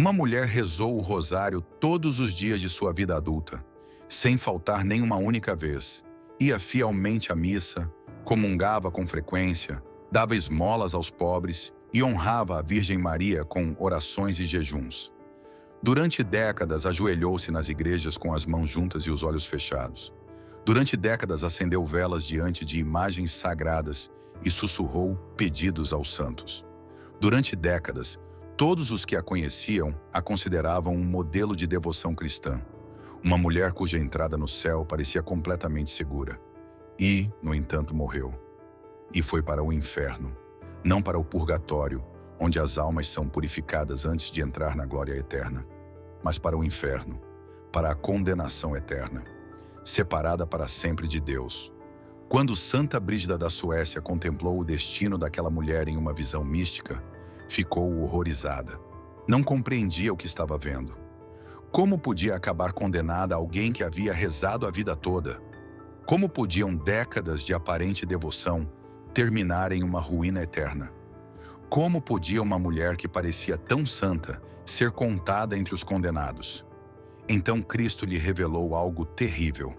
Uma mulher rezou o rosário todos os dias de sua vida adulta, sem faltar nenhuma única vez. Ia fielmente à missa, comungava com frequência, dava esmolas aos pobres e honrava a Virgem Maria com orações e jejuns. Durante décadas ajoelhou-se nas igrejas com as mãos juntas e os olhos fechados. Durante décadas acendeu velas diante de imagens sagradas e sussurrou pedidos aos santos. Durante décadas, todos os que a conheciam a consideravam um modelo de devoção cristã. Uma mulher cuja entrada no céu parecia completamente segura. E, no entanto, morreu. E foi para o inferno, não para o purgatório, onde as almas são purificadas antes de entrar na glória eterna, mas para o inferno, para a condenação eterna, separada para sempre de Deus. Quando Santa Brígida da Suécia contemplou o destino daquela mulher em uma visão mística, ficou horrorizada. Não compreendia o que estava vendo. Como podia acabar condenada alguém que havia rezado a vida toda? Como podiam décadas de aparente devoção terminar em uma ruína eterna? Como podia uma mulher que parecia tão santa ser contada entre os condenados? Então Cristo lhe revelou algo terrível.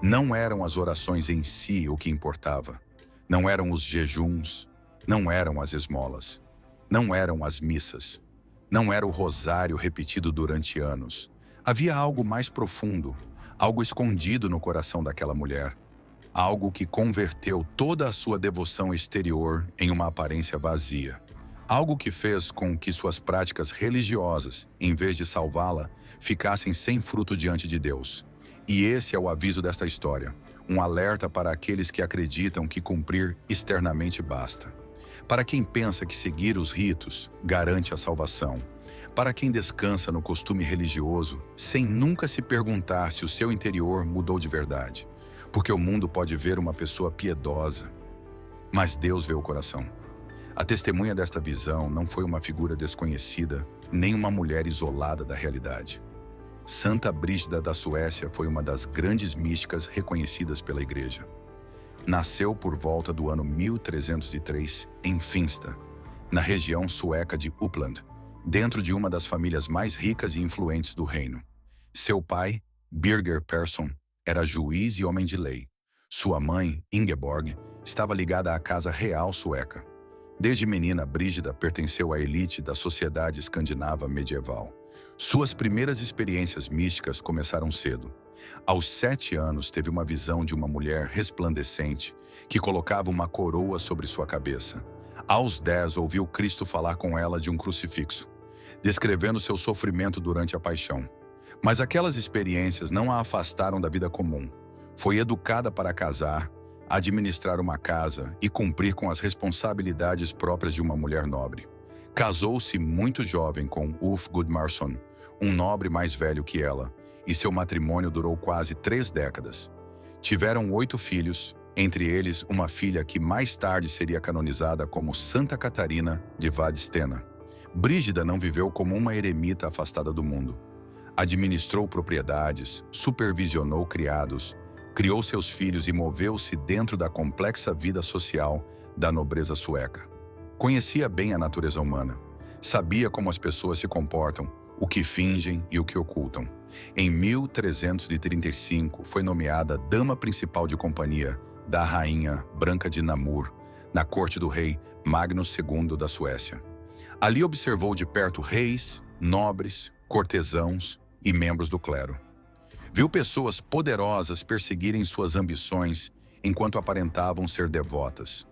Não eram as orações em si o que importava. Não eram os jejuns. Não eram as esmolas. Não eram as missas. Não era o rosário repetido durante anos. Havia algo mais profundo, algo escondido no coração daquela mulher. Algo que converteu toda a sua devoção exterior em uma aparência vazia. Algo que fez com que suas práticas religiosas, em vez de salvá-la, ficassem sem fruto diante de Deus. E esse é o aviso desta história, um alerta para aqueles que acreditam que cumprir externamente basta. Para quem pensa que seguir os ritos garante a salvação. Para quem descansa no costume religioso, sem nunca se perguntar se o seu interior mudou de verdade. Porque o mundo pode ver uma pessoa piedosa, mas Deus vê o coração. A testemunha desta visão não foi uma figura desconhecida, nem uma mulher isolada da realidade. Santa Brígida da Suécia foi uma das grandes místicas reconhecidas pela Igreja. Nasceu por volta do ano 1303 em Finsta, na região sueca de Uppland, dentro de uma das famílias mais ricas e influentes do reino. Seu pai, Birger Persson, era juiz e homem de lei. Sua mãe, Ingeborg, estava ligada à casa real sueca. Desde menina, Brígida pertenceu à elite da sociedade escandinava medieval. Suas primeiras experiências místicas começaram cedo. Aos 7 anos, teve uma visão de uma mulher resplandecente que colocava uma coroa sobre sua cabeça. Aos 10, ouviu Cristo falar com ela de um crucifixo, descrevendo seu sofrimento durante a paixão. Mas aquelas experiências não a afastaram da vida comum. Foi educada para casar, administrar uma casa e cumprir com as responsabilidades próprias de uma mulher nobre. Casou-se muito jovem com Ulf Gudmarsson, um nobre mais velho que ela, e seu matrimônio durou quase 3 décadas. Tiveram 8 filhos, entre eles uma filha que mais tarde seria canonizada como Santa Catarina de Vadstena. Brígida não viveu como uma eremita afastada do mundo. Administrou propriedades, supervisionou criados, criou seus filhos e moveu-se dentro da complexa vida social da nobreza sueca. Conhecia bem a natureza humana. Sabia como as pessoas se comportam, o que fingem e o que ocultam. Em 1335, foi nomeada dama principal de companhia da rainha Branca de Namur, na corte do rei Magnus II da Suécia. Ali observou de perto reis, nobres, cortesãos e membros do clero. Viu pessoas poderosas perseguirem suas ambições enquanto aparentavam ser devotas.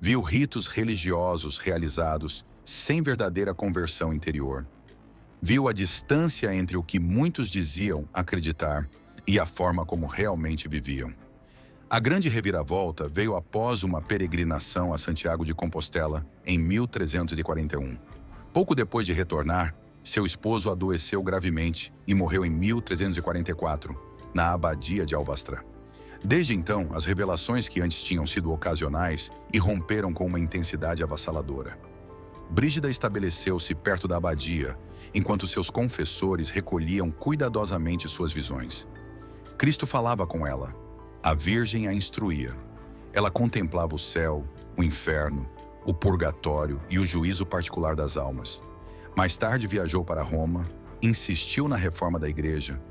Viu ritos religiosos realizados sem verdadeira conversão interior. Viu a distância entre o que muitos diziam acreditar e a forma como realmente viviam. A grande reviravolta veio após uma peregrinação a Santiago de Compostela em 1341. Pouco depois de retornar, seu esposo adoeceu gravemente e morreu em 1344, na abadia de Alvastra. Desde então, as revelações que antes tinham sido ocasionais irromperam com uma intensidade avassaladora. Brígida estabeleceu-se perto da abadia, enquanto seus confessores recolhiam cuidadosamente suas visões. Cristo falava com ela. A Virgem a instruía. Ela contemplava o céu, o inferno, o purgatório e o juízo particular das almas. Mais tarde viajou para Roma, insistiu na reforma da igreja,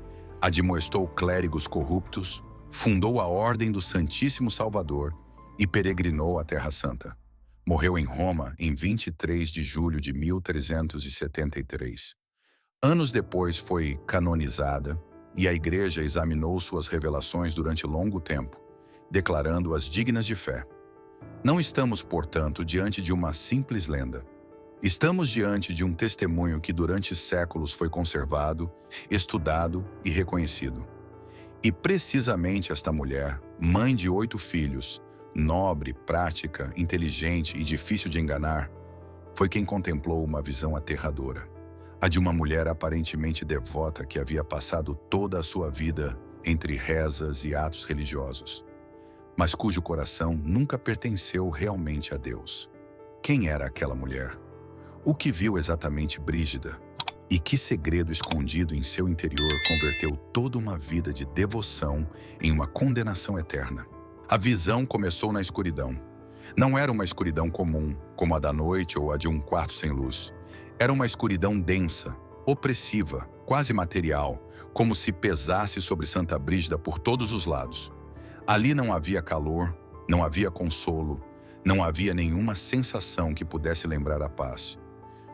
admoestou clérigos corruptos, fundou a Ordem do Santíssimo Salvador e peregrinou à Terra Santa. Morreu em Roma em 23 de julho de 1373. Anos depois foi canonizada e a Igreja examinou suas revelações durante longo tempo, declarando-as dignas de fé. Não estamos, portanto, diante de uma simples lenda. Estamos diante de um testemunho que durante séculos foi conservado, estudado e reconhecido. E precisamente esta mulher, mãe de 8 filhos, nobre, prática, inteligente e difícil de enganar, foi quem contemplou uma visão aterradora. A de uma mulher aparentemente devota que havia passado toda a sua vida entre rezas e atos religiosos, mas cujo coração nunca pertenceu realmente a Deus. Quem era aquela mulher? O que viu exatamente Brígida? E que segredo escondido em seu interior converteu toda uma vida de devoção em uma condenação eterna? A visão começou na escuridão. Não era uma escuridão comum, como a da noite ou a de um quarto sem luz. Era uma escuridão densa, opressiva, quase material, como se pesasse sobre Santa Brígida por todos os lados. Ali não havia calor, não havia consolo, não havia nenhuma sensação que pudesse lembrar a paz.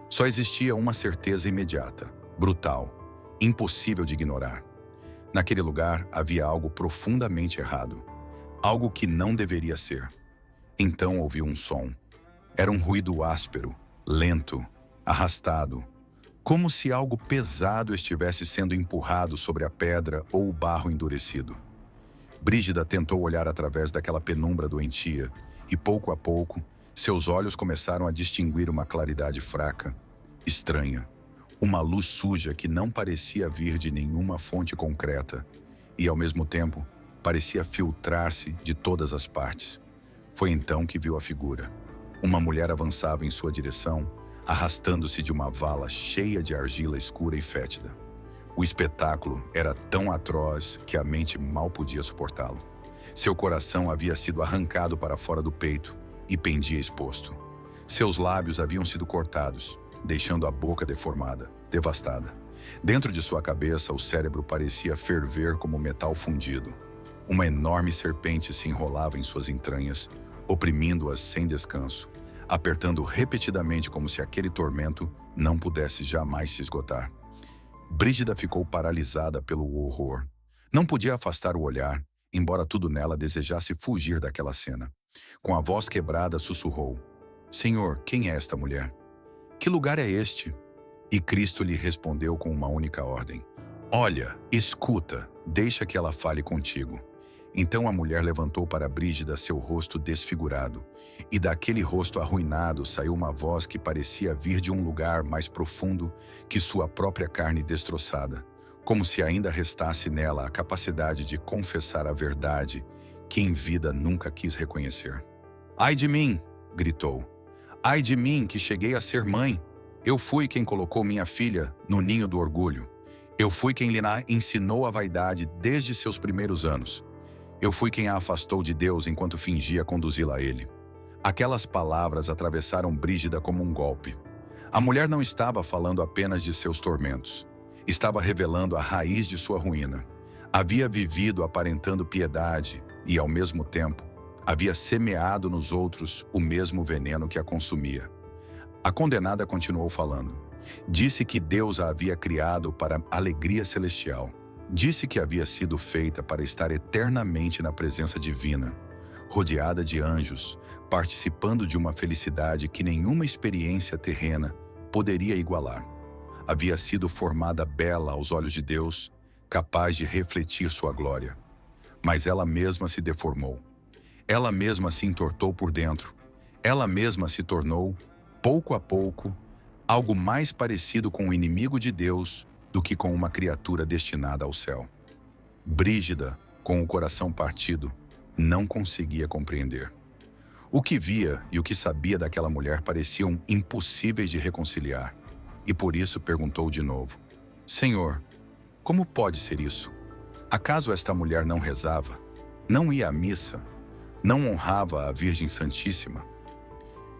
Só existia uma certeza imediata, brutal, impossível de ignorar. Naquele lugar havia algo profundamente errado, algo que não deveria ser. Então ouviu um som. Era um ruído áspero, lento, arrastado, como se algo pesado estivesse sendo empurrado sobre a pedra ou o barro endurecido. Brígida tentou olhar através daquela penumbra doentia e, pouco a pouco, seus olhos começaram a distinguir uma claridade fraca, estranha, uma luz suja que não parecia vir de nenhuma fonte concreta e, ao mesmo tempo, parecia filtrar-se de todas as partes. Foi então que viu a figura. Uma mulher avançava em sua direção, arrastando-se de uma vala cheia de argila escura e fétida. O espetáculo era tão atroz que a mente mal podia suportá-lo. Seu coração havia sido arrancado para fora do peito e pendia exposto. Seus lábios haviam sido cortados, deixando a boca deformada, devastada. Dentro de sua cabeça, o cérebro parecia ferver como metal fundido. Uma enorme serpente se enrolava em suas entranhas, oprimindo-as sem descanso, apertando repetidamente como se aquele tormento não pudesse jamais se esgotar. Brígida ficou paralisada pelo horror. Não podia afastar o olhar, embora tudo nela desejasse fugir daquela cena. Com a voz quebrada, sussurrou: "Senhor, quem é esta mulher? Que lugar é este?" E Cristo lhe respondeu com uma única ordem: "Olha, escuta, deixa que ela fale contigo." Então a mulher levantou para Brígida seu rosto desfigurado, e daquele rosto arruinado saiu uma voz que parecia vir de um lugar mais profundo que sua própria carne destroçada, como se ainda restasse nela a capacidade de confessar a verdade que em vida nunca quis reconhecer. "Ai de mim!" gritou. "Ai de mim, que cheguei a ser mãe! Eu fui quem colocou minha filha no ninho do orgulho. Eu fui quem lhe ensinou a vaidade desde seus primeiros anos. Eu fui quem a afastou de Deus enquanto fingia conduzi-la a ele." Aquelas palavras atravessaram Brígida como um golpe. A mulher não estava falando apenas de seus tormentos. Estava revelando a raiz de sua ruína. Havia vivido aparentando piedade e, ao mesmo tempo, havia semeado nos outros o mesmo veneno que a consumia. A condenada continuou falando. Disse que Deus a havia criado para alegria celestial. Disse que havia sido feita para estar eternamente na presença divina, rodeada de anjos, participando de uma felicidade que nenhuma experiência terrena poderia igualar. Havia sido formada bela aos olhos de Deus, capaz de refletir sua glória. Mas ela mesma se deformou. Ela mesma se entortou por dentro. Ela mesma se tornou, pouco a pouco, algo mais parecido com o inimigo de Deus do que com uma criatura destinada ao céu. Brígida, com o coração partido, não conseguia compreender. O que via e o que sabia daquela mulher pareciam impossíveis de reconciliar, e por isso perguntou de novo: "Senhor, como pode ser isso? Acaso esta mulher não rezava? Não ia à missa? Não honrava a Virgem Santíssima?"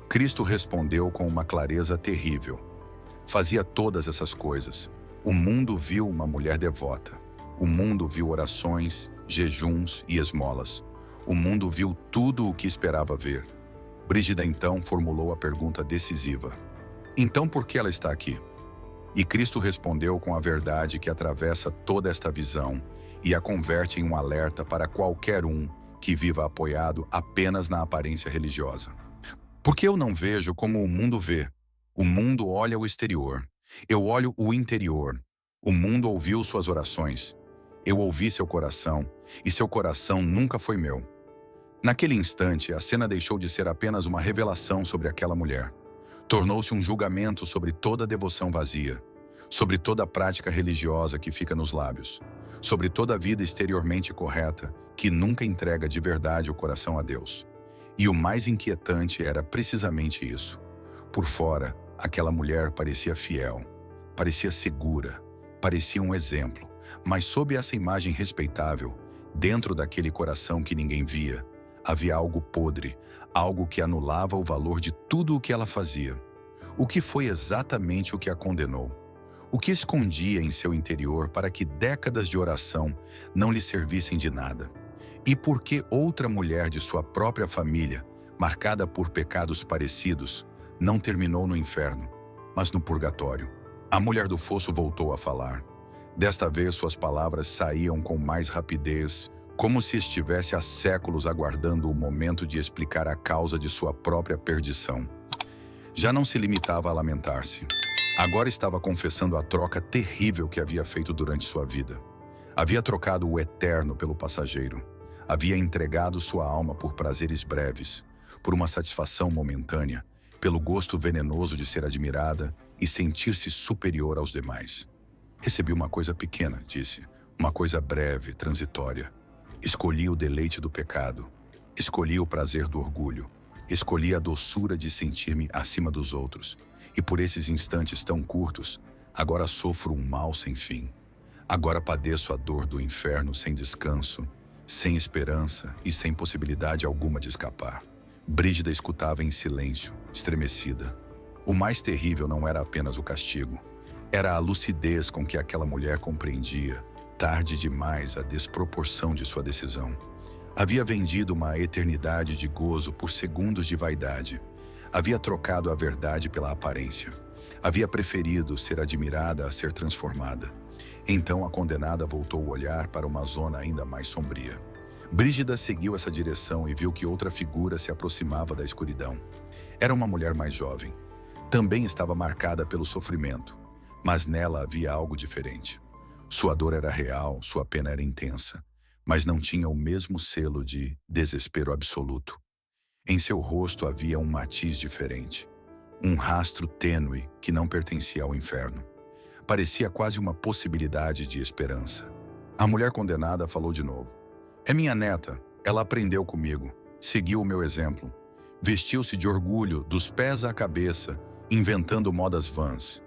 Cristo respondeu com uma clareza terrível: Fazia todas essas coisas. O mundo viu uma mulher devota. O mundo viu orações, jejuns e esmolas. O mundo viu tudo o que esperava ver. Brígida então formulou a pergunta decisiva: então por que ela está aqui? E Cristo respondeu com a verdade que atravessa toda esta visão e a converte em um alerta para qualquer um que viva apoiado apenas na aparência religiosa. Porque eu não vejo como o mundo vê. O mundo olha o exterior. Eu olho o interior. O mundo ouviu suas orações. Eu ouvi seu coração, e seu coração nunca foi meu. Naquele instante, a cena deixou de ser apenas uma revelação sobre aquela mulher. Tornou-se um julgamento sobre toda devoção vazia, sobre toda prática religiosa que fica nos lábios, sobre toda vida exteriormente correta que nunca entrega de verdade o coração a Deus. E o mais inquietante era precisamente isso. Por fora, aquela mulher parecia fiel, parecia segura, parecia um exemplo, mas sob essa imagem respeitável, dentro daquele coração que ninguém via, havia algo podre, algo que anulava o valor de tudo o que ela fazia. O que foi exatamente o que a condenou? O que escondia em seu interior para que décadas de oração não lhe servissem de nada? E por que outra mulher de sua própria família, marcada por pecados parecidos, não terminou no inferno, mas no purgatório? A mulher do fosso voltou a falar. Desta vez suas palavras saíam com mais rapidez, como se estivesse há séculos aguardando o momento de explicar a causa de sua própria perdição. Já não se limitava a lamentar-se. Agora estava confessando a troca terrível que havia feito durante sua vida. Havia trocado o eterno pelo passageiro. Havia entregado sua alma por prazeres breves, por uma satisfação momentânea, pelo gosto venenoso de ser admirada e sentir-se superior aos demais. Recebi uma coisa pequena, disse, uma coisa breve, transitória. Escolhi o deleite do pecado, escolhi o prazer do orgulho, escolhi a doçura de sentir-me acima dos outros, e por esses instantes tão curtos, agora sofro um mal sem fim. Agora padeço a dor do inferno sem descanso, sem esperança e sem possibilidade alguma de escapar. Brígida escutava em silêncio, estremecida. O mais terrível não era apenas o castigo, era a lucidez com que aquela mulher compreendia, tarde demais, a desproporção de sua decisão. Havia vendido uma eternidade de gozo por segundos de vaidade. Havia trocado a verdade pela aparência. Havia preferido ser admirada a ser transformada. Então a condenada voltou o olhar para uma zona ainda mais sombria. Brígida seguiu essa direção e viu que outra figura se aproximava da escuridão. Era uma mulher mais jovem. Também estava marcada pelo sofrimento, mas nela havia algo diferente. Sua dor era real, sua pena era intensa, mas não tinha o mesmo selo de desespero absoluto. Em seu rosto havia um matiz diferente, um rastro tênue que não pertencia ao inferno. Parecia quase uma possibilidade de esperança. A mulher condenada falou de novo. É minha neta, ela aprendeu comigo, seguiu o meu exemplo. Vestiu-se de orgulho, dos pés à cabeça, inventando modas vãs.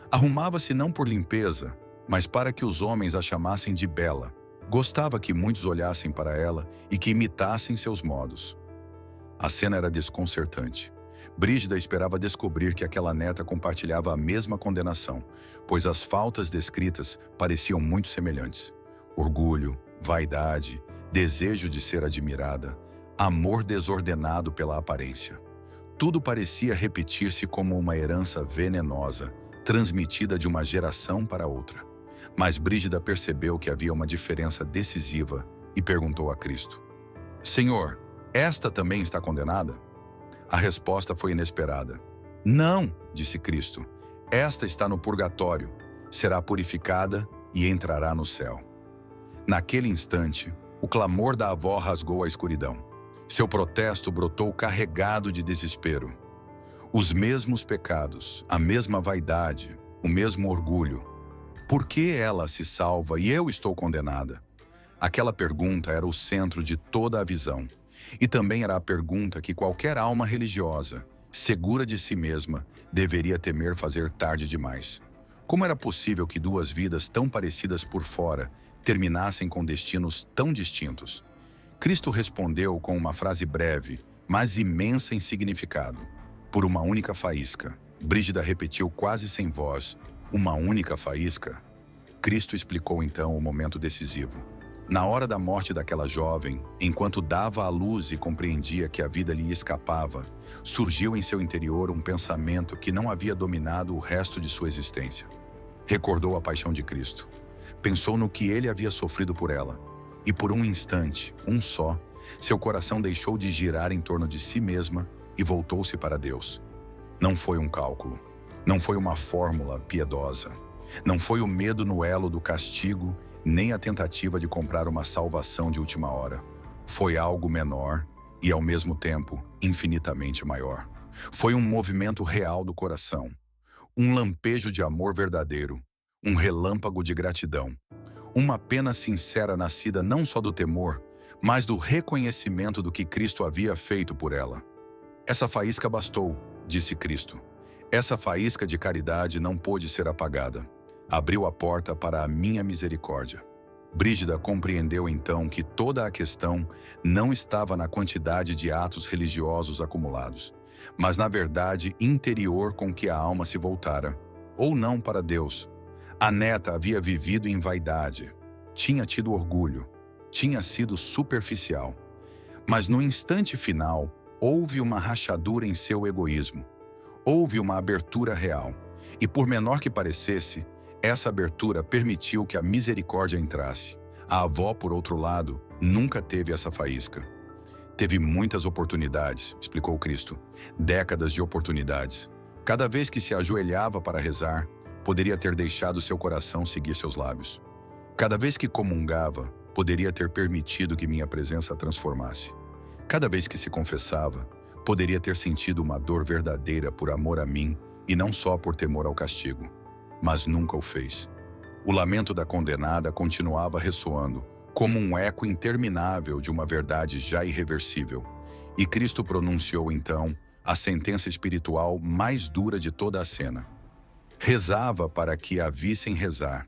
Arrumava-se não por limpeza, mas para que os homens a chamassem de bela. Gostava que muitos olhassem para ela e que imitassem seus modos. A cena era desconcertante. Brígida esperava descobrir que aquela neta compartilhava a mesma condenação, pois as faltas descritas pareciam muito semelhantes. Orgulho, vaidade, desejo de ser admirada, amor desordenado pela aparência. Tudo parecia repetir-se como uma herança venenosa, transmitida de uma geração para outra. Mas Brígida percebeu que havia uma diferença decisiva e perguntou a Cristo: Senhor, esta também está condenada? A resposta foi inesperada. Não, disse Cristo, esta está no purgatório, será purificada e entrará no céu. Naquele instante, o clamor da avó rasgou a escuridão. Seu protesto brotou carregado de desespero. Os mesmos pecados, a mesma vaidade, o mesmo orgulho. Por que ela se salva e eu estou condenada? Aquela pergunta era o centro de toda a visão. E também era a pergunta que qualquer alma religiosa, segura de si mesma, deveria temer fazer tarde demais. Como era possível que duas vidas tão parecidas por fora terminassem com destinos tão distintos? Cristo respondeu com uma frase breve, mas imensa em significado, por uma única faísca. Brígida repetiu quase sem voz: uma única faísca? Cristo explicou então o momento decisivo. Na hora da morte daquela jovem, enquanto dava à luz e compreendia que a vida lhe escapava, surgiu em seu interior um pensamento que não havia dominado o resto de sua existência. Recordou a paixão de Cristo. Pensou no que ele havia sofrido por ela. E por um instante, um só, seu coração deixou de girar em torno de si mesma e voltou-se para Deus. Não foi um cálculo. Não foi uma fórmula piedosa. Não foi o medo no elo do castigo, nem a tentativa de comprar uma salvação de última hora. Foi algo menor e, ao mesmo tempo, infinitamente maior. Foi um movimento real do coração, um lampejo de amor verdadeiro, um relâmpago de gratidão, uma pena sincera nascida não só do temor, mas do reconhecimento do que Cristo havia feito por ela. Essa faísca bastou, disse Cristo. Essa faísca de caridade não pôde ser apagada. Abriu a porta para a minha misericórdia. Brígida compreendeu então que toda a questão não estava na quantidade de atos religiosos acumulados, mas na verdade interior com que a alma se voltara, ou não para Deus. A neta havia vivido em vaidade, tinha tido orgulho, tinha sido superficial. Mas no instante final, houve uma rachadura em seu egoísmo. Houve uma abertura real, e por menor que parecesse, essa abertura permitiu que a misericórdia entrasse. A avó, por outro lado, nunca teve essa faísca. Teve muitas oportunidades, explicou Cristo. Décadas de oportunidades. Cada vez que se ajoelhava para rezar, poderia ter deixado seu coração seguir seus lábios. Cada vez que comungava, poderia ter permitido que minha presença a transformasse. Cada vez que se confessava, poderia ter sentido uma dor verdadeira por amor a mim e não só por temor ao castigo. Mas nunca o fez. O lamento da condenada continuava ressoando, como um eco interminável de uma verdade já irreversível. E Cristo pronunciou então a sentença espiritual mais dura de toda a cena. Rezava para que a vissem rezar.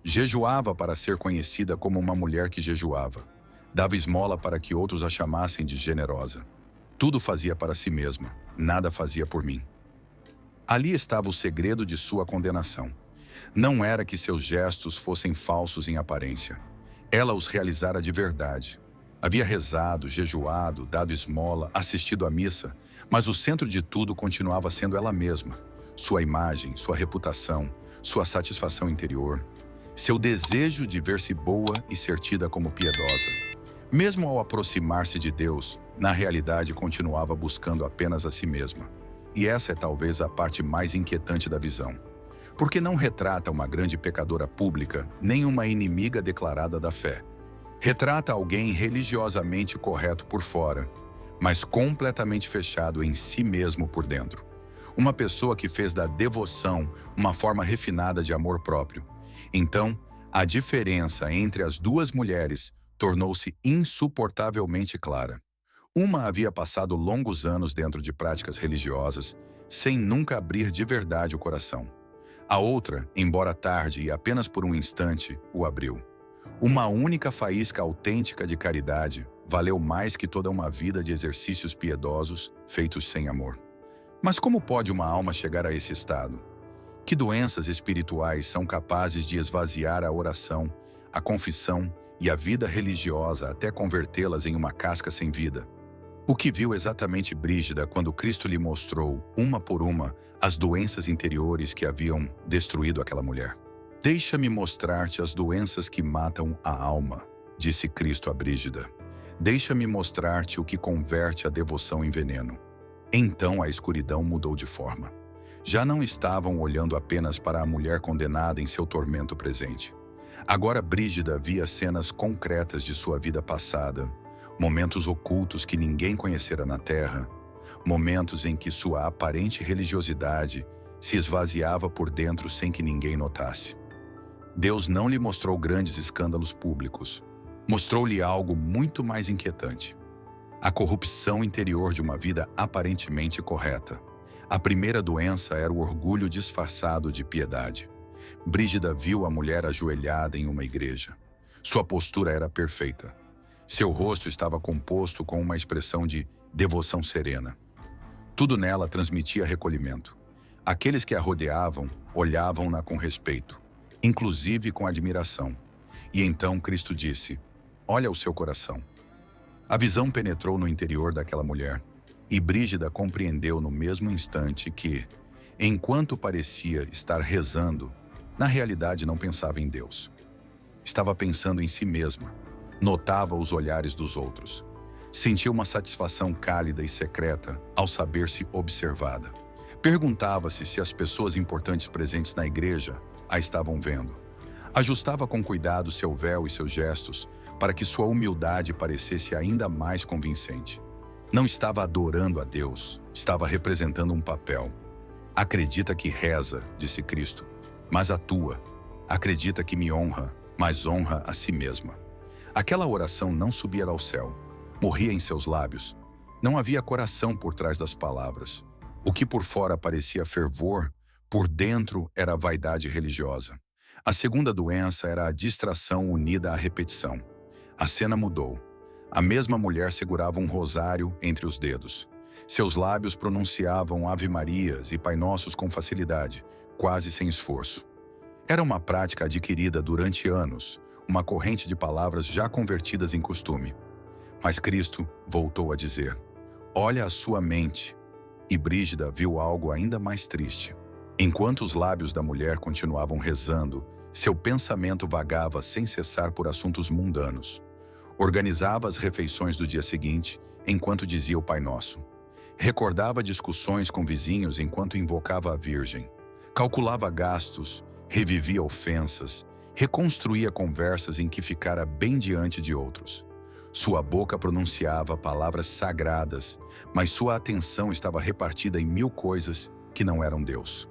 Jejuava para ser conhecida como uma mulher que jejuava. Dava esmola para que outros a chamassem de generosa. Tudo fazia para si mesma, nada fazia por mim. Ali estava o segredo de sua condenação. Não era que seus gestos fossem falsos em aparência. Ela os realizara de verdade. Havia rezado, jejuado, dado esmola, assistido à missa, mas o centro de tudo continuava sendo ela mesma. Sua imagem, sua reputação, sua satisfação interior, seu desejo de ver-se boa e ser tida como piedosa. Mesmo ao aproximar-se de Deus, na realidade continuava buscando apenas a si mesma. E essa é talvez a parte mais inquietante da visão. Porque não retrata uma grande pecadora pública, nem uma inimiga declarada da fé. Retrata alguém religiosamente correto por fora, mas completamente fechado em si mesmo por dentro. Uma pessoa que fez da devoção uma forma refinada de amor próprio. Então, a diferença entre as duas mulheres tornou-se insuportavelmente clara. Uma havia passado longos anos dentro de práticas religiosas, sem nunca abrir de verdade o coração. A outra, embora tarde e apenas por um instante, o abriu. Uma única faísca autêntica de caridade valeu mais que toda uma vida de exercícios piedosos feitos sem amor. Mas como pode uma alma chegar a esse estado? Que doenças espirituais são capazes de esvaziar a oração, a confissão e a vida religiosa até convertê-las em uma casca sem vida? O que viu exatamente Brígida quando Cristo lhe mostrou, uma por uma, as doenças interiores que haviam destruído aquela mulher? Deixa-me mostrar-te as doenças que matam a alma, disse Cristo a Brígida. Deixa-me mostrar-te o que converte a devoção em veneno. Então a escuridão mudou de forma. Já não estavam olhando apenas para a mulher condenada em seu tormento presente. Agora Brígida via cenas concretas de sua vida passada, momentos ocultos que ninguém conhecera na terra, momentos em que sua aparente religiosidade se esvaziava por dentro sem que ninguém notasse. Deus não lhe mostrou grandes escândalos públicos. Mostrou-lhe algo muito mais inquietante. A corrupção interior de uma vida aparentemente correta. A primeira doença era o orgulho disfarçado de piedade. Brígida viu a mulher ajoelhada em uma igreja. Sua postura era perfeita. Seu rosto estava composto com uma expressão de devoção serena. Tudo nela transmitia recolhimento. Aqueles que a rodeavam olhavam-na com respeito, inclusive com admiração. E então Cristo disse: "Olha o seu coração." A visão penetrou no interior daquela mulher, e Brígida compreendeu no mesmo instante que, enquanto parecia estar rezando, na realidade não pensava em Deus. Estava pensando em si mesma. Notava os olhares dos outros. Sentia uma satisfação cálida e secreta ao saber-se observada. Perguntava-se se as pessoas importantes presentes na igreja a estavam vendo. Ajustava com cuidado seu véu e seus gestos para que sua humildade parecesse ainda mais convincente. Não estava adorando a Deus, estava representando um papel. "Acredita que reza", disse Cristo, "mas atua. Acredita que me honra, mas honra a si mesma." Aquela oração não subia ao céu, morria em seus lábios. Não havia coração por trás das palavras. O que por fora parecia fervor, por dentro era vaidade religiosa. A segunda doença era a distração unida à repetição. A cena mudou. A mesma mulher segurava um rosário entre os dedos. Seus lábios pronunciavam Ave-Marias e Pai Nossos com facilidade, quase sem esforço. Era uma prática adquirida durante anos, uma corrente de palavras já convertidas em costume. Mas Cristo voltou a dizer: "Olha a sua mente." E Brígida viu algo ainda mais triste. Enquanto os lábios da mulher continuavam rezando, seu pensamento vagava sem cessar por assuntos mundanos. Organizava as refeições do dia seguinte, enquanto dizia o Pai Nosso. Recordava discussões com vizinhos enquanto invocava a Virgem. Calculava gastos, revivia ofensas, reconstruía conversas em que ficara bem diante de outros. Sua boca pronunciava palavras sagradas, mas sua atenção estava repartida em 1000 coisas que não eram Deus.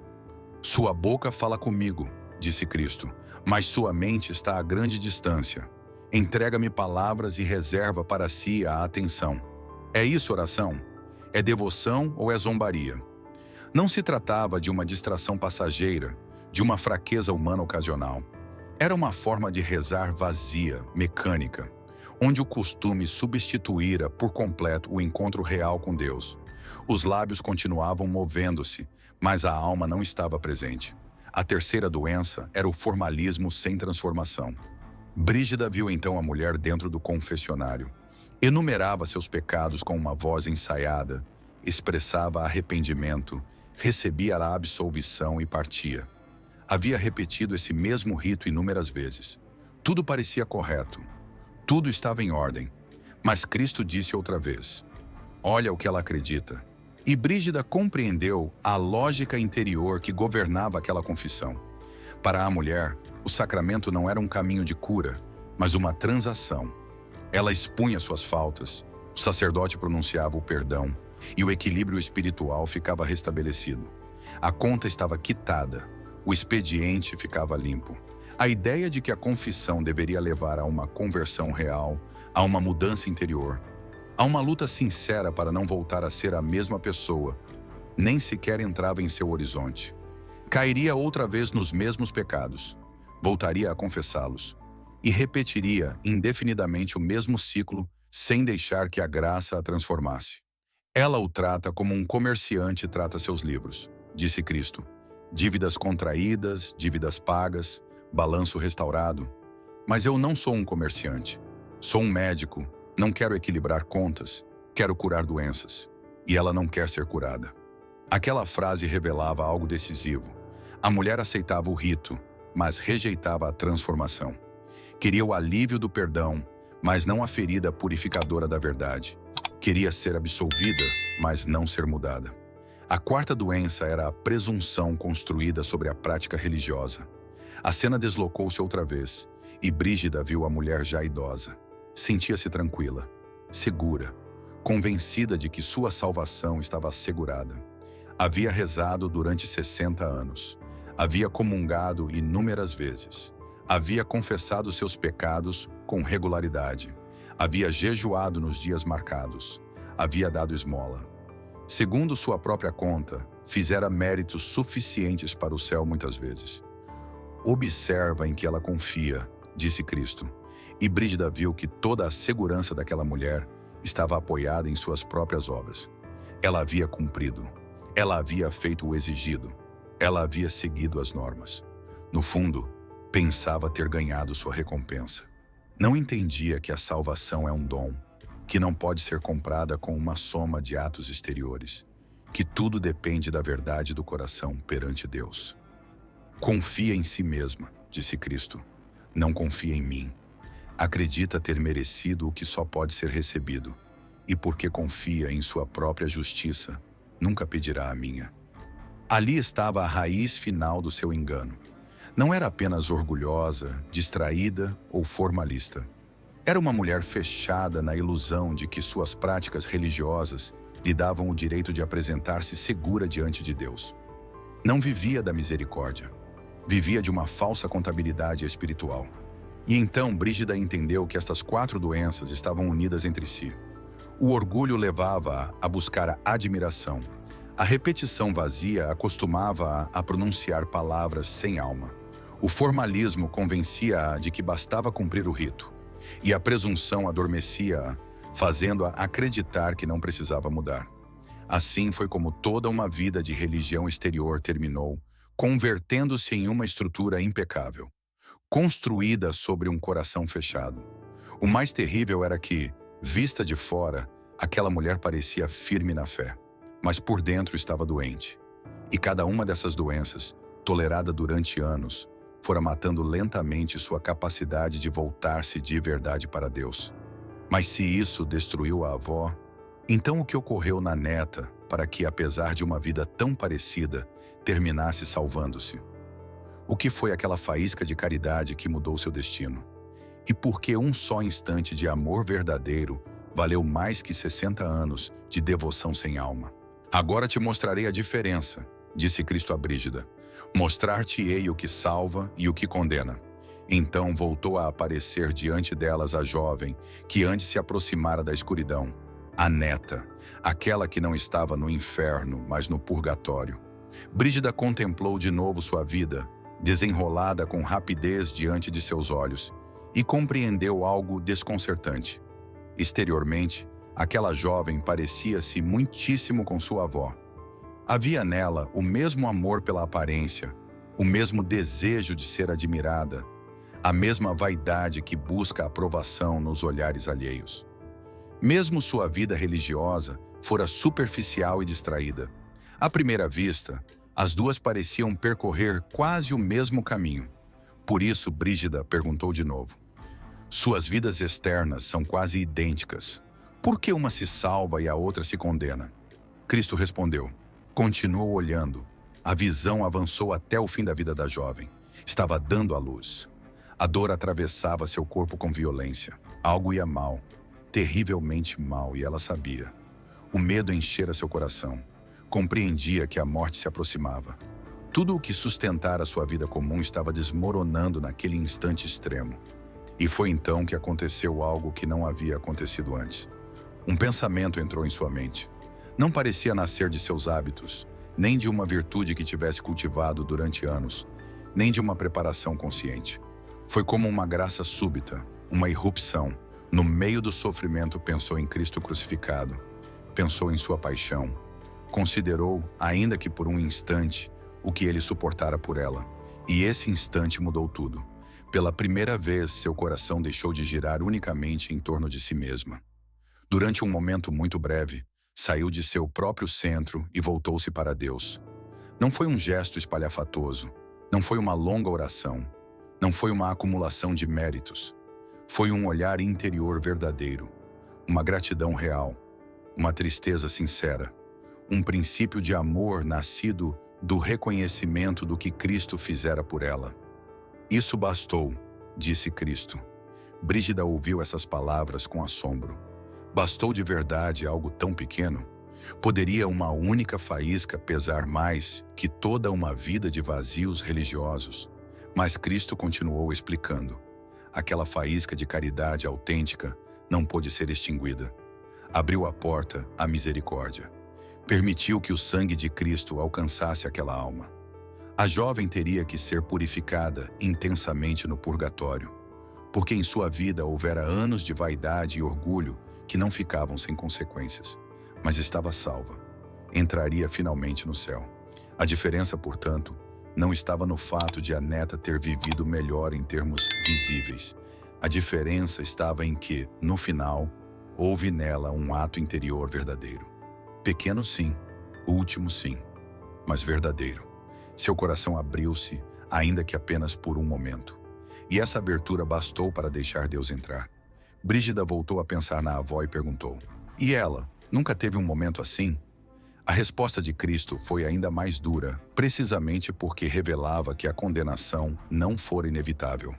"Sua boca fala comigo", disse Cristo, "mas sua mente está a grande distância. Entrega-me palavras e reserva para si a atenção." É isso oração? É devoção ou é zombaria? Não se tratava de uma distração passageira, de uma fraqueza humana ocasional. Era uma forma de rezar vazia, mecânica, onde o costume substituíra por completo o encontro real com Deus. Os lábios continuavam movendo-se, mas a alma não estava presente. A terceira doença era o formalismo sem transformação. Brígida viu então a mulher dentro do confessionário. Enumerava seus pecados com uma voz ensaiada, expressava arrependimento, recebia a absolvição e partia. Havia repetido esse mesmo rito inúmeras vezes. Tudo parecia correto. Tudo estava em ordem, mas Cristo disse outra vez: "Olha o que ela acredita." E Brígida compreendeu a lógica interior que governava aquela confissão. Para a mulher, o sacramento não era um caminho de cura, mas uma transação. Ela expunha suas faltas, o sacerdote pronunciava o perdão e o equilíbrio espiritual ficava restabelecido. A conta estava quitada, o expediente ficava limpo. A ideia de que a confissão deveria levar a uma conversão real, a uma mudança interior, a uma luta sincera para não voltar a ser a mesma pessoa, nem sequer entrava em seu horizonte. Cairia outra vez nos mesmos pecados, voltaria a confessá-los e repetiria indefinidamente o mesmo ciclo sem deixar que a graça a transformasse. "Ela o trata como um comerciante trata seus livros", disse Cristo. "Dívidas contraídas, dívidas pagas, balanço restaurado. Mas eu não sou um comerciante. Sou um médico, não quero equilibrar contas, quero curar doenças. E ela não quer ser curada." Aquela frase revelava algo decisivo. A mulher aceitava o rito, mas rejeitava a transformação. Queria o alívio do perdão, mas não a ferida purificadora da verdade. Queria ser absolvida, mas não ser mudada. A quarta doença era a presunção construída sobre a prática religiosa. A cena deslocou-se outra vez, e Brígida viu a mulher já idosa. Sentia-se tranquila, segura, convencida de que sua salvação estava assegurada. Havia rezado durante 60 anos. Havia comungado inúmeras vezes. Havia confessado seus pecados com regularidade. Havia jejuado nos dias marcados. Havia dado esmola. Segundo sua própria conta, fizera méritos suficientes para o céu muitas vezes. "Observa em que ela confia", disse Cristo. E Brígida viu que toda a segurança daquela mulher estava apoiada em suas próprias obras. Ela havia cumprido. Ela havia feito o exigido. Ela havia seguido as normas. No fundo, pensava ter ganhado sua recompensa. Não entendia que a salvação é um dom, que não pode ser comprada com uma soma de atos exteriores, que tudo depende da verdade do coração perante Deus. Confia em si mesma, disse Cristo. Não confia em mim. Acredita ter merecido o que só pode ser recebido, e porque confia em sua própria justiça, nunca pedirá a minha. Ali estava a raiz final do seu engano. Não era apenas orgulhosa, distraída ou formalista. Era uma mulher fechada na ilusão de que suas práticas religiosas lhe davam o direito de apresentar-se segura diante de Deus. Não vivia da misericórdia. Vivia de uma falsa contabilidade espiritual. E então Brígida entendeu que estas 4 doenças estavam unidas entre si. O orgulho levava-a a buscar a admiração. A repetição vazia acostumava-a a pronunciar palavras sem alma. O formalismo convencia-a de que bastava cumprir o rito. E a presunção adormecia-a, fazendo-a acreditar que não precisava mudar. Assim foi como toda uma vida de religião exterior terminou, convertendo-se em uma estrutura impecável, construída sobre um coração fechado. O mais terrível era que, vista de fora, aquela mulher parecia firme na fé, mas por dentro estava doente. E cada uma dessas doenças, tolerada durante anos, fora matando lentamente sua capacidade de voltar-se de verdade para Deus. Mas se isso destruiu a avó, então o que ocorreu na neta para que, apesar de uma vida tão parecida, terminasse salvando-se? O que foi aquela faísca de caridade que mudou seu destino? E por que um só instante de amor verdadeiro valeu mais que 60 anos de devoção sem alma? Agora te mostrarei a diferença, disse Cristo a Brígida. Mostrar-te-ei o que salva e o que condena. Então voltou a aparecer diante delas a jovem, que antes se aproximara da escuridão, a neta, aquela que não estava no inferno, mas no purgatório. Brígida contemplou de novo sua vida, desenrolada com rapidez diante de seus olhos, e compreendeu algo desconcertante. Exteriormente, aquela jovem parecia-se muitíssimo com sua avó. Havia nela o mesmo amor pela aparência, o mesmo desejo de ser admirada, a mesma vaidade que busca aprovação nos olhares alheios. Mesmo sua vida religiosa fora superficial e distraída. À primeira vista, as duas pareciam percorrer quase o mesmo caminho. Por isso, Brígida perguntou de novo. Suas vidas externas são quase idênticas. Por que uma se salva e a outra se condena? Cristo respondeu. Continuou olhando. A visão avançou até o fim da vida da jovem. Estava dando à luz. A dor atravessava seu corpo com violência. Algo ia mal, terrivelmente mal, e ela sabia. O medo enchera seu coração. Compreendia que a morte se aproximava. Tudo o que sustentara sua vida comum estava desmoronando naquele instante extremo. E foi então que aconteceu algo que não havia acontecido antes. Um pensamento entrou em sua mente. Não parecia nascer de seus hábitos, nem de uma virtude que tivesse cultivado durante anos, nem de uma preparação consciente. Foi como uma graça súbita, uma irrupção. No meio do sofrimento, pensou em Cristo crucificado, pensou em sua paixão, considerou, ainda que por um instante, o que ele suportara por ela. E esse instante mudou tudo. Pela primeira vez, seu coração deixou de girar unicamente em torno de si mesma. Durante um momento muito breve, saiu de seu próprio centro e voltou-se para Deus. Não foi um gesto espalhafatoso, não foi uma longa oração, não foi uma acumulação de méritos. Foi um olhar interior verdadeiro, uma gratidão real, uma tristeza sincera, um princípio de amor nascido do reconhecimento do que Cristo fizera por ela. Isso bastou, disse Cristo. Brígida ouviu essas palavras com assombro. Bastou de verdade algo tão pequeno? Poderia uma única faísca pesar mais que toda uma vida de vazios religiosos? Mas Cristo continuou explicando. Aquela faísca de caridade autêntica não pôde ser extinguida. Abriu a porta à misericórdia. Permitiu que o sangue de Cristo alcançasse aquela alma. A jovem teria que ser purificada intensamente no purgatório, porque em sua vida houvera anos de vaidade e orgulho que não ficavam sem consequências, mas estava salva. Entraria finalmente no céu. A diferença, portanto, não estava no fato de a neta ter vivido melhor em termos visíveis. A diferença estava em que, no final, houve nela um ato interior verdadeiro. Pequeno sim, último sim, mas verdadeiro. Seu coração abriu-se, ainda que apenas por um momento. E essa abertura bastou para deixar Deus entrar. Brígida voltou a pensar na avó e perguntou: "E ela, nunca teve um momento assim?" A resposta de Cristo foi ainda mais dura, precisamente porque revelava que a condenação não fora inevitável.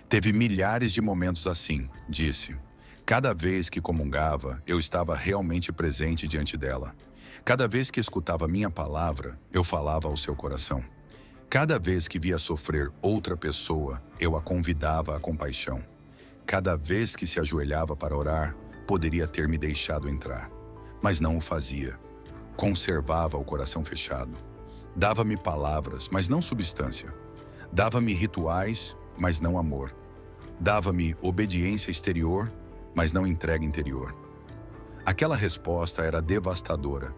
"Teve milhares de momentos assim", disse. "Cada vez que comungava, eu estava realmente presente diante dela. Cada vez que escutava minha palavra, eu falava ao seu coração. Cada vez que via sofrer outra pessoa, eu a convidava à compaixão. Cada vez que se ajoelhava para orar, poderia ter me deixado entrar, mas não o fazia. Conservava o coração fechado. Dava-me palavras, mas não substância. Dava-me rituais, mas não amor. Dava-me obediência exterior, mas não entrega interior." Aquela resposta era devastadora.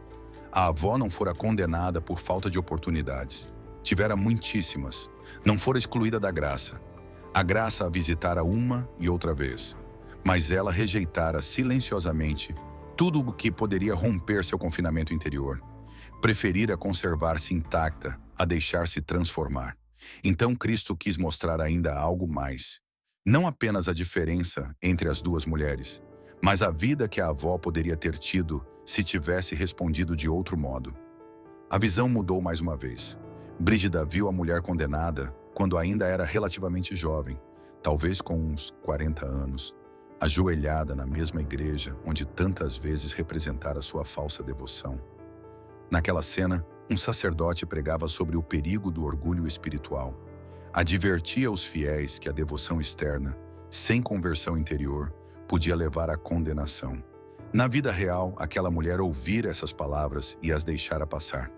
A avó não fora condenada por falta de oportunidades. Tivera muitíssimas. Não fora excluída da graça. A graça a visitara uma e outra vez. Mas ela rejeitara silenciosamente tudo o que poderia romper seu confinamento interior. Preferira conservar-se intacta a deixar-se transformar. Então Cristo quis mostrar ainda algo mais. Não apenas a diferença entre as duas mulheres, mas a vida que a avó poderia ter tido se tivesse respondido de outro modo. A visão mudou mais uma vez. Brígida viu a mulher condenada quando ainda era relativamente jovem, talvez com uns 40 anos, ajoelhada na mesma igreja onde tantas vezes representara sua falsa devoção. Naquela cena, um sacerdote pregava sobre o perigo do orgulho espiritual. Advertia os fiéis que a devoção externa, sem conversão interior, podia levar à condenação. Na vida real, aquela mulher ouvira essas palavras e as deixara passar.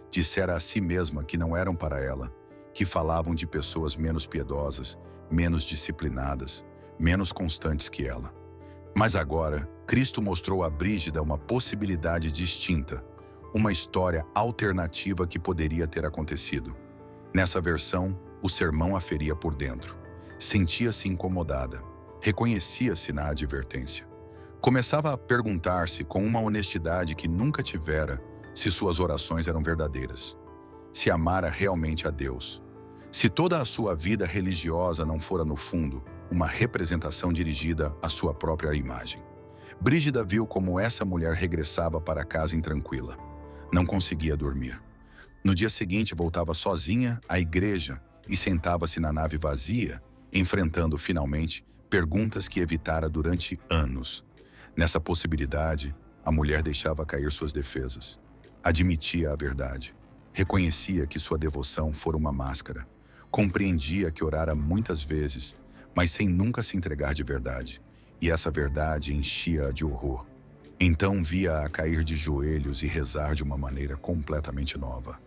Dissera a si mesma que não eram para ela, que falavam de pessoas menos piedosas, menos disciplinadas, menos constantes que ela. Mas agora, Cristo mostrou a Brígida uma possibilidade distinta, uma história alternativa que poderia ter acontecido. Nessa versão, o sermão a feria por dentro. Sentia-se incomodada, reconhecia-se na advertência. Começava a perguntar-se com uma honestidade que nunca tivera se suas orações eram verdadeiras, se amara realmente a Deus, se toda a sua vida religiosa não fora, no fundo, uma representação dirigida à sua própria imagem. Brígida viu como essa mulher regressava para casa intranquila. Não conseguia dormir. No dia seguinte, voltava sozinha à igreja e sentava-se na nave vazia, enfrentando, finalmente, perguntas que evitara durante anos. Nessa possibilidade, a mulher deixava cair suas defesas. Admitia a verdade. Reconhecia que sua devoção fora uma máscara. Compreendia que orara muitas vezes, mas sem nunca se entregar de verdade. E essa verdade enchia-a de horror. Então via-a cair de joelhos e rezar de uma maneira completamente nova.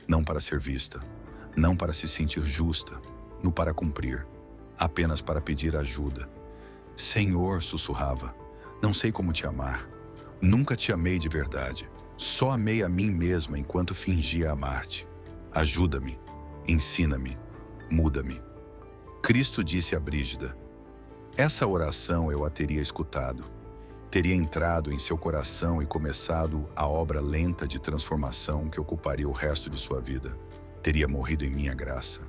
Não para ser vista, não para se sentir justa, no para cumprir, apenas para pedir ajuda. "Senhor", sussurrava, "não sei como te amar. Nunca te amei de verdade. Só amei a mim mesma enquanto fingia amar-te. Ajuda-me, ensina-me, muda-me." Cristo disse a Brígida: "Essa oração eu a teria escutado. Teria entrado em seu coração e começado a obra lenta de transformação que ocuparia o resto de sua vida. Teria morrido em minha graça.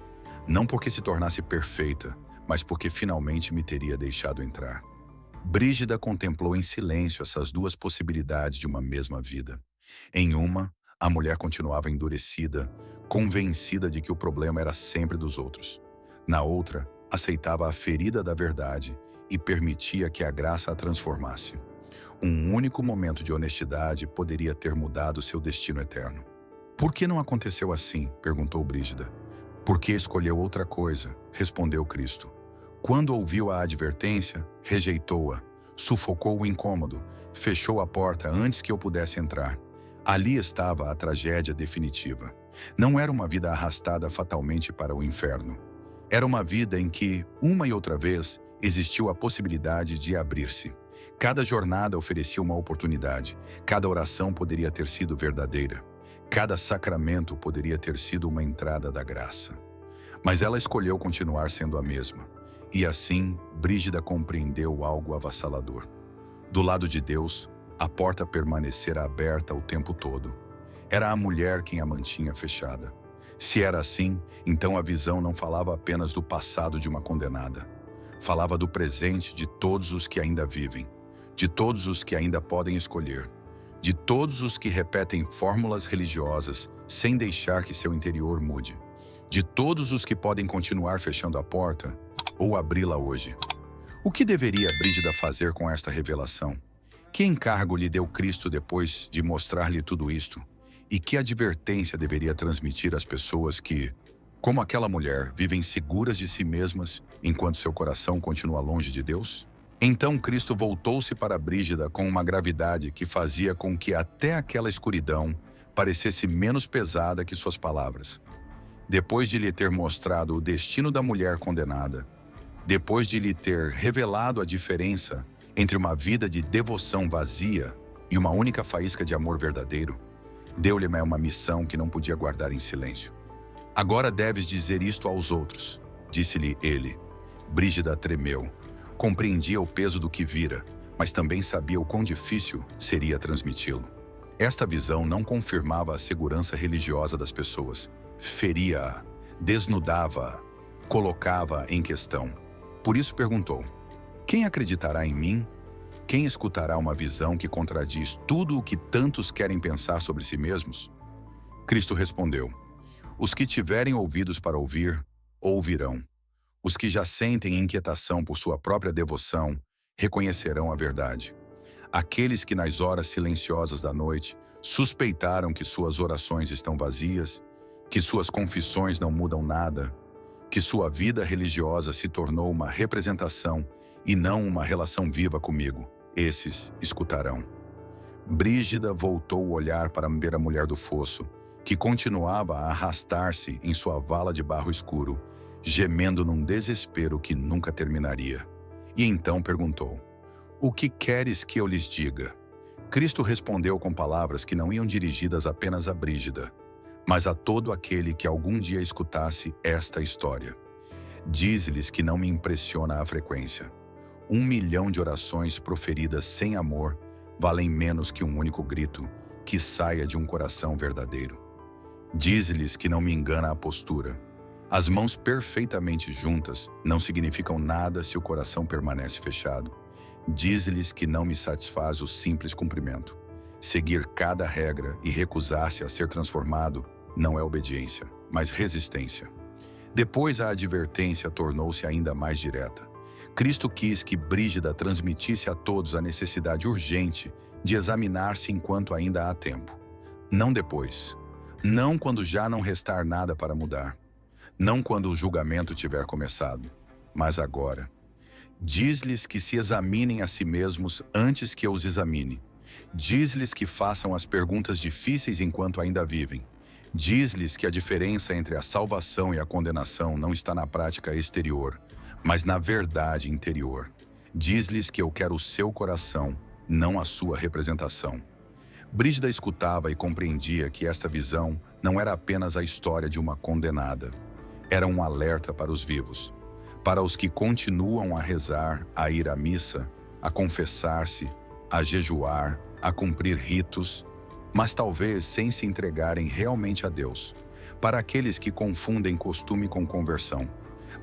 Não porque se tornasse perfeita, mas porque finalmente me teria deixado entrar." Brígida contemplou em silêncio essas duas possibilidades de uma mesma vida. Em uma, a mulher continuava endurecida, convencida de que o problema era sempre dos outros. Na outra, aceitava a ferida da verdade e permitia que a graça a transformasse. Um único momento de honestidade poderia ter mudado seu destino eterno. "Por que não aconteceu assim?", perguntou Brígida. "Porque escolheu outra coisa", respondeu Cristo. "Quando ouviu a advertência, rejeitou-a, sufocou o incômodo, fechou a porta antes que eu pudesse entrar. Ali estava a tragédia definitiva. Não era uma vida arrastada fatalmente para o inferno. Era uma vida em que, uma e outra vez, existiu a possibilidade de abrir-se. Cada jornada oferecia uma oportunidade, cada oração poderia ter sido verdadeira. Cada sacramento poderia ter sido uma entrada da graça. Mas ela escolheu continuar sendo a mesma. E assim, Brígida compreendeu algo avassalador. Do lado de Deus, a porta permanecera aberta o tempo todo. Era a mulher quem a mantinha fechada. Se era assim, então a visão não falava apenas do passado de uma condenada. Falava do presente de todos os que ainda vivem, de todos os que ainda podem escolher, de todos os que repetem fórmulas religiosas sem deixar que seu interior mude, de todos os que podem continuar fechando a porta ou abri-la hoje. O que deveria Brígida fazer com esta revelação? Que encargo lhe deu Cristo depois de mostrar-lhe tudo isto? E que advertência deveria transmitir às pessoas que, como aquela mulher, vivem seguras de si mesmas enquanto seu coração continua longe de Deus? Então Cristo voltou-se para Brígida com uma gravidade que fazia com que até aquela escuridão parecesse menos pesada que suas palavras. Depois de lhe ter mostrado o destino da mulher condenada, depois de lhe ter revelado a diferença entre uma vida de devoção vazia e uma única faísca de amor verdadeiro, deu-lhe uma missão que não podia guardar em silêncio. Agora deves dizer isto aos outros, disse-lhe ele. Brígida tremeu. Compreendia o peso do que vira, mas também sabia o quão difícil seria transmiti-lo. Esta visão não confirmava a segurança religiosa das pessoas. Feria-a, desnudava-a, colocava-a em questão. Por isso perguntou: quem acreditará em mim? Quem escutará uma visão que contradiz tudo o que tantos querem pensar sobre si mesmos? Cristo respondeu: os que tiverem ouvidos para ouvir, ouvirão. Os que já sentem inquietação por sua própria devoção, reconhecerão a verdade. Aqueles que nas horas silenciosas da noite suspeitaram que suas orações estão vazias, que suas confissões não mudam nada, que sua vida religiosa se tornou uma representação e não uma relação viva comigo, esses escutarão. Brígida voltou o olhar para ver a mulher do fosso, que continuava a arrastar-se em sua vala de barro escuro, gemendo num desespero que nunca terminaria. E então perguntou: o que queres que eu lhes diga? Cristo respondeu com palavras que não iam dirigidas apenas a Brígida, mas a todo aquele que algum dia escutasse esta história. Diz-lhes que não me impressiona a frequência. 1 milhão de orações proferidas sem amor valem menos que um único grito que saia de um coração verdadeiro. Diz-lhes que não me engana a postura. As mãos perfeitamente juntas não significam nada se o coração permanece fechado. Diz-lhes que não me satisfaz o simples cumprimento. Seguir cada regra e recusar-se a ser transformado não é obediência, mas resistência. Depois a advertência tornou-se ainda mais direta. Cristo quis que Brígida transmitisse a todos a necessidade urgente de examinar-se enquanto ainda há tempo. Não depois. Não quando já não restar nada para mudar. Não quando o julgamento tiver começado, mas agora. Diz-lhes que se examinem a si mesmos antes que eu os examine. Diz-lhes que façam as perguntas difíceis enquanto ainda vivem. Diz-lhes que a diferença entre a salvação e a condenação não está na prática exterior, mas na verdade interior. Diz-lhes que eu quero o seu coração, não a sua representação. Brígida escutava e compreendia que esta visão não era apenas a história de uma condenada. Era um alerta para os vivos, para os que continuam a rezar, a ir à missa, a confessar-se, a jejuar, a cumprir ritos, mas talvez sem se entregarem realmente a Deus, para aqueles que confundem costume com conversão,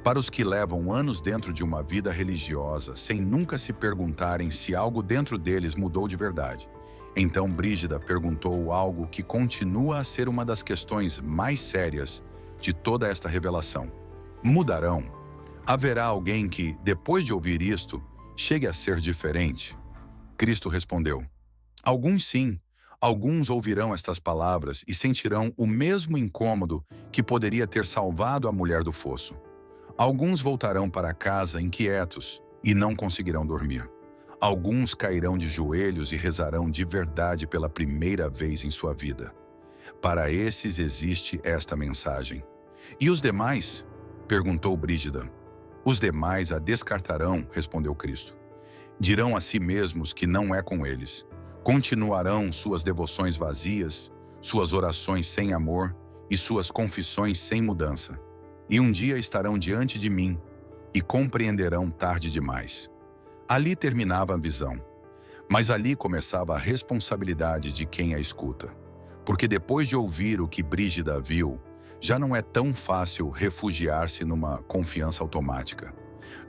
para os que levam anos dentro de uma vida religiosa sem nunca se perguntarem se algo dentro deles mudou de verdade. Então Brígida perguntou algo que continua a ser uma das questões mais sérias de toda esta revelação. Mudarão? Haverá alguém que, depois de ouvir isto, chegue a ser diferente? Cristo respondeu: alguns sim. Alguns ouvirão estas palavras e sentirão o mesmo incômodo que poderia ter salvado a mulher do fosso. Alguns voltarão para casa inquietos e não conseguirão dormir. Alguns cairão de joelhos e rezarão de verdade pela primeira vez em sua vida. Para esses existe esta mensagem. E os demais? Perguntou Brígida. Os demais a descartarão, respondeu Cristo. Dirão a si mesmos que não é com eles. Continuarão suas devoções vazias, suas orações sem amor e suas confissões sem mudança. E um dia estarão diante de mim e compreenderão tarde demais. Ali terminava a visão, mas ali começava a responsabilidade de quem a escuta. Porque depois de ouvir o que Brígida viu, já não é tão fácil refugiar-se numa confiança automática.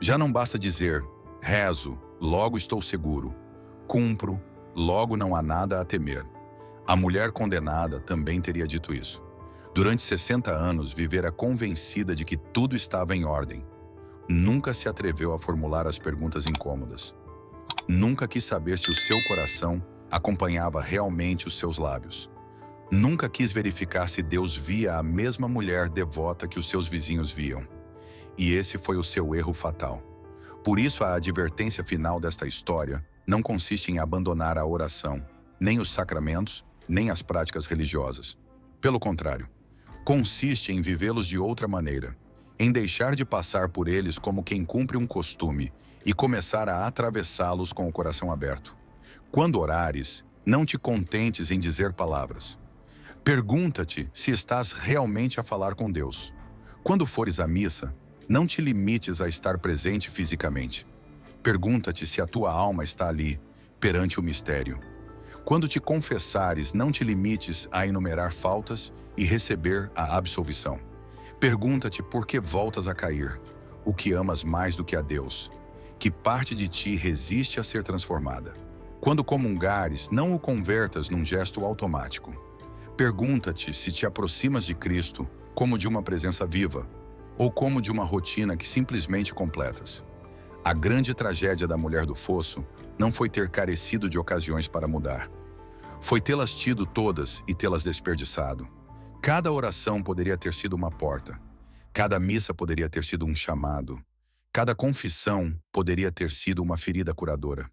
Já não basta dizer, rezo, logo estou seguro. Cumpro, logo não há nada a temer. A mulher condenada também teria dito isso. Durante 60 anos vivera convencida de que tudo estava em ordem. Nunca se atreveu a formular as perguntas incômodas. Nunca quis saber se o seu coração acompanhava realmente os seus lábios. Nunca quis verificar se Deus via a mesma mulher devota que os seus vizinhos viam. E esse foi o seu erro fatal. Por isso a advertência final desta história não consiste em abandonar a oração, nem os sacramentos, nem as práticas religiosas. Pelo contrário, consiste em vivê-los de outra maneira, em deixar de passar por eles como quem cumpre um costume e começar a atravessá-los com o coração aberto. Quando orares, não te contentes em dizer palavras. Pergunta-te se estás realmente a falar com Deus. Quando fores à missa, não te limites a estar presente fisicamente. Pergunta-te se a tua alma está ali, perante o mistério. Quando te confessares, não te limites a enumerar faltas e receber a absolvição. Pergunta-te por que voltas a cair, o que amas mais do que a Deus, que parte de ti resiste a ser transformada. Quando comungares, não o convertas num gesto automático. Pergunta-te se te aproximas de Cristo como de uma presença viva, ou como de uma rotina que simplesmente completas. A grande tragédia da mulher do fosso não foi ter carecido de ocasiões para mudar. Foi tê-las tido todas e tê-las desperdiçado. Cada oração poderia ter sido uma porta. Cada missa poderia ter sido um chamado. Cada confissão poderia ter sido uma ferida curadora.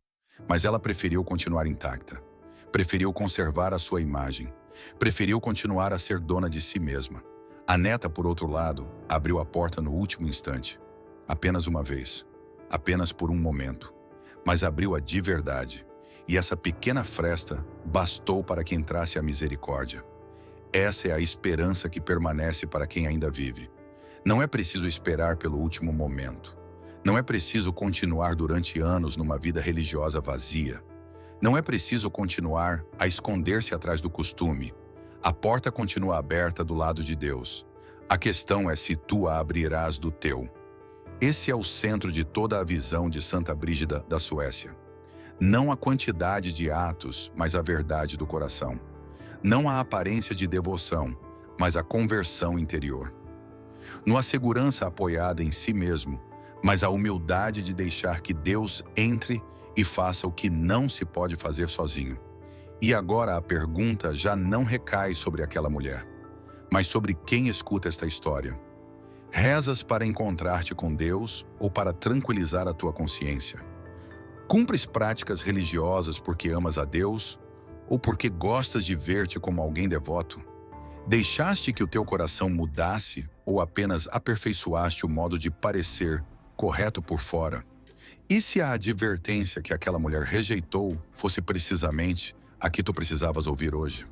Mas ela preferiu continuar intacta. Preferiu conservar a sua imagem. Preferiu continuar a ser dona de si mesma. A neta, por outro lado, abriu a porta no último instante. Apenas uma vez. Apenas por um momento. Mas abriu-a de verdade. E essa pequena fresta bastou para que entrasse a misericórdia. Essa é a esperança que permanece para quem ainda vive. Não é preciso esperar pelo último momento. Não é preciso continuar durante anos numa vida religiosa vazia. Não é preciso continuar a esconder-se atrás do costume. A porta continua aberta do lado de Deus. A questão é se tu a abrirás do teu. Esse é o centro de toda a visão de Santa Brígida da Suécia. Não a quantidade de atos, mas a verdade do coração. Não a aparência de devoção, mas a conversão interior. Não a segurança apoiada em si mesmo, mas a humildade de deixar que Deus entre e faça o que não se pode fazer sozinho. E agora a pergunta já não recai sobre aquela mulher, mas sobre quem escuta esta história. Rezas para encontrar-te com Deus ou para tranquilizar a tua consciência? Cumpres práticas religiosas porque amas a Deus ou porque gostas de ver-te como alguém devoto? Deixaste que o teu coração mudasse ou apenas aperfeiçoaste o modo de parecer correto por fora? E se a advertência que aquela mulher rejeitou fosse precisamente a que tu precisavas ouvir hoje?